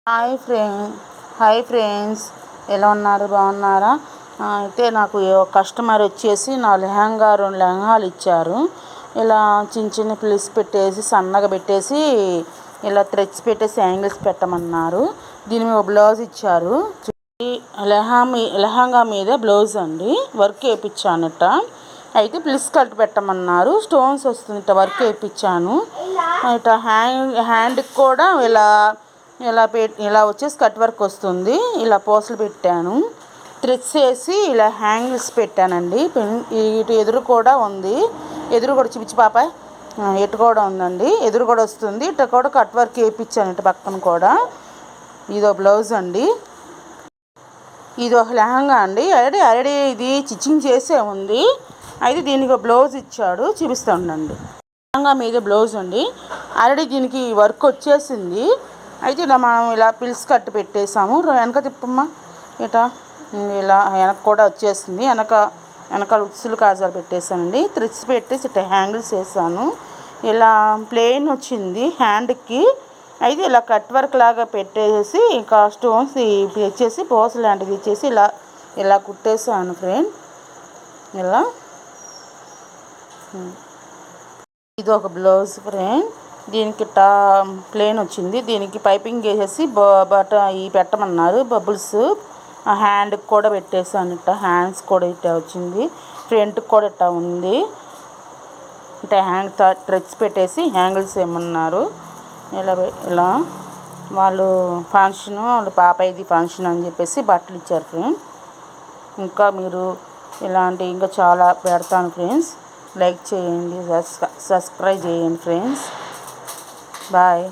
Hi friends, ఎలా ఉన్నారు? బాగున్నారా? అయితే నాకు కస్టమర్ వచ్చేసి నా రెండు లెహంగాలు ఇచ్చారు. ఇలా చిన్న చిన్న ప్లీస్ పెట్టేసి సన్నగా పెట్టేసి ఇలా థ్రెడ్స్ పెట్టేసి యాంగిల్స్ పెట్టమన్నారు. దీని మీద బ్లౌజ్ ఇచ్చారు. లెహంగా మీద బ్లౌజ్ అండి, వర్క్ వేయించానట. అయితే ప్లిస్ కట్ పెట్టమన్నారు. స్టోన్స్ వస్తుంది, వర్క్ వేయించాను. ఇట హ్యాండ్కి కూడా ఇలా వచ్చేసి కట్ వర్క్ వస్తుంది. ఇలా పూసలు పెట్టాను. థ్రెడ్స్ వేసి ఇలా హ్యాంగిల్స్ పెట్టానండి. ఇటు ఎదురు కూడా ఉంది, ఎదురు కూడా చూపించి పాప, ఎటు కూడా ఉందండి, ఎదురు కూడా వస్తుంది. ఇటు కూడా కట్ వర్క్ వేయించాను. ఇటు పక్కన కూడా ఇదో బ్లౌజ్ అండి. ఇది ఒక లెహంగా అండి. ఆల్రెడీ ఇది స్టిచ్చింగ్ చేసే ఉంది. అయితే దీనికి బ్లౌజ్ ఇచ్చాడు, చూపిస్తూ ఉండండి. లెహంగా మీద బ్లౌజ్ అండి. ఆల్రెడీ దీనికి వర్క్ వచ్చేసింది. అయితే మనం ఇలా పిల్స్ కట్ పెట్టేసాము. వెనక తిప్పమ్మా, ఇలా వెనక కూడా వచ్చేసింది. వెనకాల ఉక్సులు కాజాలు పెట్టేసానండి. థ్రెడ్స్ పెట్టేసి ఇట్లా హ్యాంగిల్స్ వేసాను. ఇలా ప్లెయిన్ వచ్చింది హ్యాండ్కి. అయితే ఇలా కట్ వర్క్ లాగా పెట్టేసి ఇంకా స్టోన్స్ ఇచ్చేసి పోస్ లాంటిది ఇచ్చేసి ఇలా కుట్టేసాను ఫ్రెండ్. ఇలా ఇది ఒక బ్లౌజ్ ఫ్రెండ్. దీనికి ప్లేన్ వచ్చింది. దీనికి పైపింగ్ వేసేసి పెట్టమన్నారు బబుల్స్. హ్యాండ్కి కూడా పెట్టేసాను. హ్యాండ్స్ కూడా ఇట్లా వచ్చింది. ఫ్రంట్కి కూడా ఇట్లా ఉంది. హ్యాండ్ థ్రెడ్స్ పెట్టేసి హ్యాంగిల్స్ ఏమన్నారు. ఇలా వాళ్ళు ఫంక్షను, వాళ్ళ పాపది ఫంక్షన్ అని చెప్పేసి బట్టలు ఇచ్చారు ఫ్రెండ్. ఇంకా మీరు ఇంకా చాలా పెడతాను ఫ్రెండ్స్. లైక్ చేయండి, సబ్స్క్రైబ్ చేయండి ఫ్రెండ్స్. బాయ్.